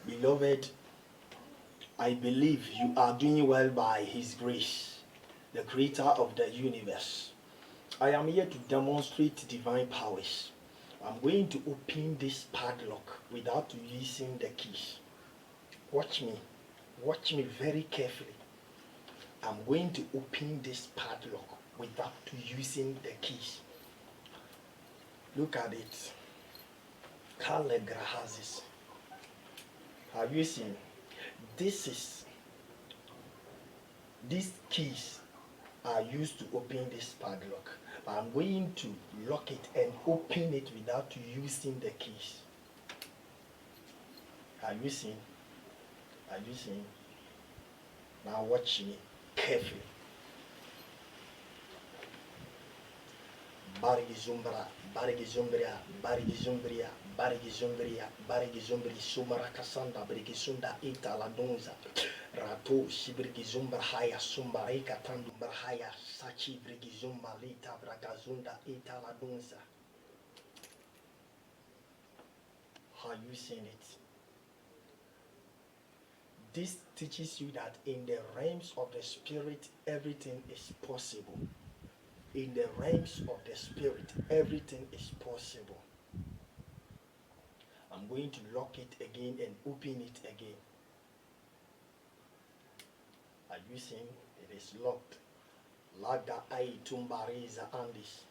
Beloved, I believe you are doing well by His grace, the Creator of the universe. I am here to demonstrate divine powers. I'm going to open this padlock without using the keys. Watch me. Watch me very carefully. I'm going to open this padlock without using the keys. Look at it. Calligrahazis. Have you seen? These keys are used to open this padlock. But I'm going to lock it and open it without using the keys. Have you seen? Have you seen? Now watch me carefully. Barigizumbra, Barigizumbria, Barigizumbria, Barigizumbria, Barigizumbri, Sumarakasanda, Brigisunda, Italadonza, Rato, Sibrigizumbra, Haya, Sumbareka, Tandumbrahaya, Sachi, Brigizumba, Lita, Bragazunda, Italadonza. Have you seen it? This teaches you that in the realms of the spirit, everything is possible. In the realms of the spirit, everything is possible. I'm going to lock it again and open it again. Are you seeing? It is locked. Laga ai tumbariza andis.